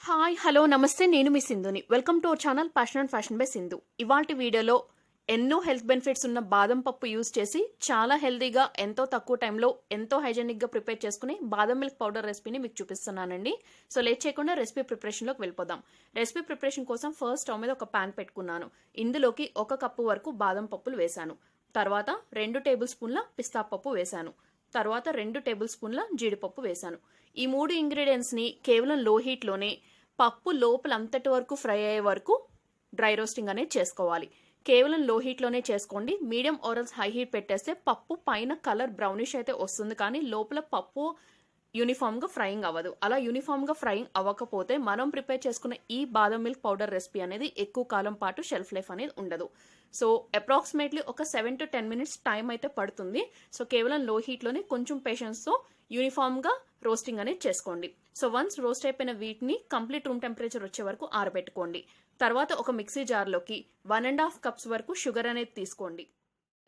Hi hello నమస్తే నేను మీ సింధుని welcome to our channel passion and fashion by Sindhu. ఇవాల్టి వీడియోలో ఎన్నో హెల్త్ బెనిఫిట్స్ ఉన్న బాదం పప్పు యూజ్ చేసి చాలా హెల్తీగా ఎంతో తక్కువ టైంలో ఎంతో హైజెనిక్గా ప్రిపేర్ చేసుకుని బాదం మిల్క్ పౌడర్ రెసిపీని మీకు చూపిస్తున్నానండి. సో లేట్ చేయకుండా రెసిపీ ప్రిపరేషన్లోకి వెళ్ళిపోదాం. రెసిపీ ప్రిపరేషన్ కోసం ఫస్ట్ స్టవ్ మీద ఒక ప్యాన్ పెట్టుకున్నాను. ఇందులోకి 1 కప్పు వరకు బాదం పప్పులు వేశాను. తర్వాత 2 టేబుల్ స్పూన్ల పిస్తా పప్పు వేశాను. తర్వాత 2 టేబుల్ స్పూన్ల జీడిపప్పు వేశాను. ఈ 3 ఇంగ్రీడియంట్స్ని కేవలం లో హీట్లోనే పప్పు లోపల అంతటి వరకు ఫ్రై అయ్యే వరకు డ్రై రోస్టింగ్ అనేది చేసుకోవాలి. కేవలం లో హీట్లోనే చేసుకోండి. మీడియం ఆరల్స్ హై హీట్ పెట్టేస్తే పప్పు పైన కలర్ బ్రౌనిష్ అయితే వస్తుంది, కానీ లోపల పప్పు యూనిఫామ్గా ఫ్రైయింగ్ అవ్వదు. అలా యూనిఫామ్గా ఫ్రైయింగ్ అవ్వకపోతే మనం ప్రిపేర్ చేసుకున్న ఈ బాదం మిల్క్ పౌడర్ రెసిపీ అనేది ఎక్కువ కాలం పాటు షెల్ఫ్ లైఫ్ అనేది ఉండదు. సో అప్రాక్సిమేట్లీ ఒక 7 to 10 minutes టైం అయితే పడుతుంది. సో కేవలం లో హీట్లోనే కొంచెం పేషెన్స్తో యూనిఫామ్గా రోస్టింగ్ అనేది చేసుకోండి. సో వన్స్ రోస్ట్ అయిపోయిన వీటిని కంప్లీట్ రూమ్ టెంపరేచర్ వచ్చే వరకు ఆరబెట్టుకోండి. తర్వాత ఒక మిక్సీ జార్లోకి 1.5 cups వరకు షుగర్ అనేది తీసుకోండి.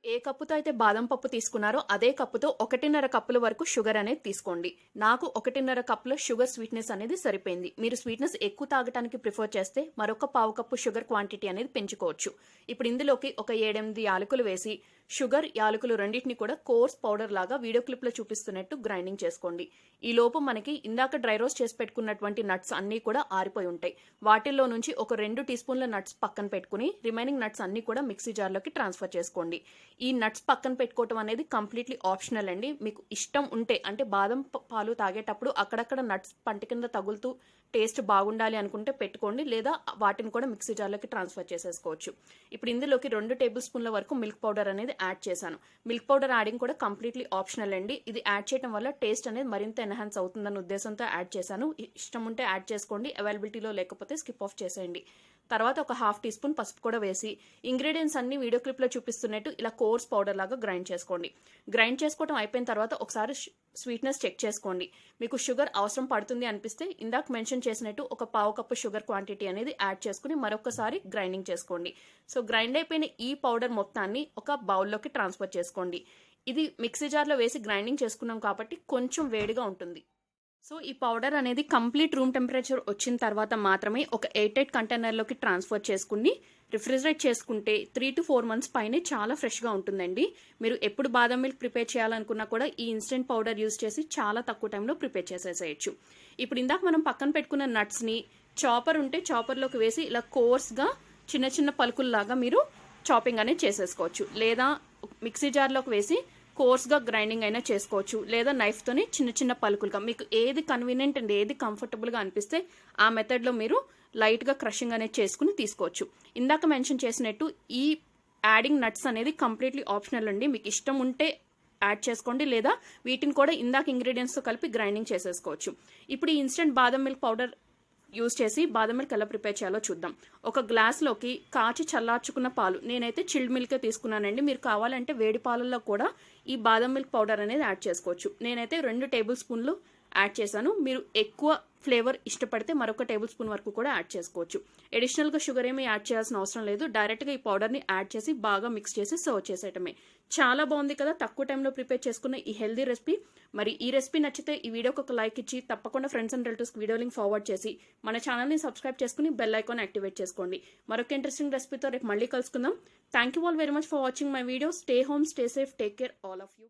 ఏ కప్పుతో అయితే బాదం పప్పు తీసుకున్నారో అదే కప్పుతో 1.5 కప్పుల వరకు షుగర్ అనేది తీసుకోండి. నాకు 1.5 కప్పుల షుగర్ స్వీట్నెస్ అనేది సరిపోయింది. మీరు స్వీట్నెస్ ఎక్కువ తాగడానికి ప్రిఫర్ చేస్తే మరొక 1/2 కప్పు షుగర్ క్వాంటిటీ అనేది పెంచుకోవచ్చు. ఇప్పుడు ఇందులోకి ఒక 7-8 యాలకులు వేసి షుగర్ యాలకులు రెండింటిని కూడా కోర్స్ పౌడర్ లాగా వీడియో క్లిప్ లో చూపిస్తున్నట్టు గ్రైండింగ్ చేసుకోండి. ఈ లోపు మనకి ఇందాక డ్రై రోస్ట్ చేసి పెట్టుకున్నటువంటి నట్స్ అన్ని కూడా ఆరిపోయి ఉంటాయి. వాటిల్లో నుంచి ఒక 2 టీ స్పూన్ల నట్స్ పక్కన పెట్టుకుని రిమైనింగ్ నట్స్ అన్ని కూడా మిక్సీ జార్లోకి ట్రాన్స్ఫర్ చేసుకోండి. ఈ నట్స్ పక్కన పెట్టుకోవటం అనేది కంప్లీట్లీ ఆప్షనల్ అండి. మీకు ఇష్టం ఉంటే, అంటే బాదం పాలు తాగేటప్పుడు అక్కడక్కడ నట్స్ పంట కింద తగులుతూ టేస్ట్ బాగుండాలి అనుకుంటే పెట్టుకోండి, లేదా వాటిని కూడా మిక్సీ జార్లోకి ట్రాన్స్ఫర్ చేసేసుకోవచ్చు. ఇప్పుడు ఇందులోకి 2 టేబుల్ స్పూన్ల వరకు మిల్క్ పౌడర్ అనేది యాడ్ చేశాను. మిల్క్ పౌడర్ యాడింగ్ కూడా కంప్లీట్లీ ఆప్షనల్ అండి. ఇది యాడ్ చేయడం వల్ల టేస్ట్ అనేది మరింత ఎన్హాన్స్ అవుతుందన్న ఉద్దేశంతో యాడ్ చేశాను. ఇష్టం ఉంటే యాడ్ చేసుకోండి, అవైలబిలిటీలో లేకపోతే స్కిప్ ఆఫ్ చేసేయండి. తర్వాత ఒక 1/2 టీ స్పూన్ పసుపు కూడా వేసి ఇంగ్రీడియంట్స్ అన్ని వీడియో క్లిప్ లో చూపిస్తున్నట్టు ఇలా కోర్స్ పౌడర్ లాగా గ్రైండ్ చేసుకోండి. గ్రైండ్ చేసుకోవడం అయిపోయిన తర్వాత ఒకసారి స్వీట్నెస్ చెక్ చేసుకోండి. మీకు షుగర్ అవసరం పడుతుంది అనిపిస్తే ఇందాక మెన్షన్ చేసినట్టు ఒక 1/2 కప్పు షుగర్ క్వాంటిటీ అనేది యాడ్ చేసుకుని మరొకసారి గ్రైండింగ్ చేసుకోండి. సో గ్రైండ్ అయిపోయిన ఈ పౌడర్ మొత్తాన్ని ఒక బౌల్లోకి ట్రాన్స్ఫర్ చేసుకోండి. ఇది మిక్సీ జార్లో వేసి గ్రైండింగ్ చేసుకున్నాం కాబట్టి కొంచెం వేడిగా ఉంటుంది. సో ఈ పౌడర్ అనేది కంప్లీట్ రూమ్ టెంపరేచర్ వచ్చిన తర్వాత మాత్రమే ఒక 8 కంటైనర్లోకి ట్రాన్స్ఫర్ చేసుకుని రిఫ్రిజిరేట్ చేసుకుంటే 3 to 4 months పైనే చాలా ఫ్రెష్గా ఉంటుందండి. మీరు ఎప్పుడు బాదం మిల్క్ ప్రిపేర్ చేయాలనుకున్నా కూడా ఈ ఇన్స్టెంట్ పౌడర్ యూజ్ చేసి చాలా తక్కువ టైంలో ప్రిపేర్ చేసేసేయచ్చు. ఇప్పుడు ఇందాక మనం పక్కన పెట్టుకున్న నట్స్ని చాపర్ ఉంటే చాపర్లోకి వేసి ఇలా కోర్స్గా చిన్న చిన్న పలుకుల్లాగా మీరు చాపింగ్ అనేది చేసేసుకోవచ్చు, లేదా మిక్సీ జార్లోకి వేసి కోర్స్గా గ్రైండింగ్ అయినా చేసుకోవచ్చు, లేదా నైఫ్తోని చిన్న చిన్న పలుకులుగా మీకు ఏది కన్వీనియంట్ అండ్ ఏది కంఫర్టబుల్గా అనిపిస్తే ఆ మెథడ్లో మీరు లైట్గా క్రషింగ్ అనేది చేసుకుని తీసుకోవచ్చు. ఇందాక మెన్షన్ చేసినట్టు ఈ యాడింగ్ నట్స్ అనేది కంప్లీట్లీ ఆప్షనల్ అండి. మీకు ఇష్టం ఉంటే యాడ్ చేసుకోండి, లేదా వీటిని కూడా ఇందాక ఇంగ్రీడియంట్స్తో కలిపి గ్రైండింగ్ చేసేసుకోవచ్చు. ఇప్పుడు ఈ ఇన్స్టెంట్ బాదం మిల్క్ పౌడర్ యూజ్ చేసి బాదం మిల్క్ ఎలా ప్రిపేర్ చేయాలో చూద్దాం. ఒక గ్లాస్లోకి కాచి చల్లార్చుకున్న పాలు, నేనైతే చిల్డ్ మిల్క్ తీసుకున్నానండి. మీరు కావాలంటే వేడి పాలల్లో కూడా ఈ బాదం మిల్క్ పౌడర్ అనేది యాడ్ చేసుకోవచ్చు. నేనైతే 2 టేబుల్ స్పూన్లు యాడ్ చేశాను. మీరు ఎక్కువ ఫ్లేవర్ ఇష్టపడితే మరొక టేబుల్ స్పూన్ వరకు కూడా యాడ్ చేసుకోవచ్చు. అడిషనల్గా షుగర్ ఏమీ యాడ్ చేయాల్సిన అవసరం లేదు. డైరెక్ట్గా ఈ పౌడర్ని యాడ్ చేసి బాగా మిక్స్ చేసి సర్వ్ చేసేయటమే. చాలా బాగుంది కదా తక్కువ టైంలో ప్రిపేర్ చేసుకున్న ఈ హెల్దీ రెసిపీ. మరి ఈ రెసిపీ నచ్చితే ఈ వీడియోకి ఒక లైక్ ఇచ్చి తప్పకుండా ఫ్రెండ్స్ అండ్ రిలేటివ్స్కి వీడియో లింక్ ఫార్వర్డ్ చేసి మన ఛానల్ని సబ్స్క్రైబ్ చేసుకుని బెల్ ఐకాన్ యాక్టివేట్ చేసుకోండి. మరొక ఇంట్రెస్టింగ్ రెసిపీతో రేపు మళ్ళీ కలుసుకుందాం. Thank you all very much for watching my video. Stay home, stay safe, take care all of you.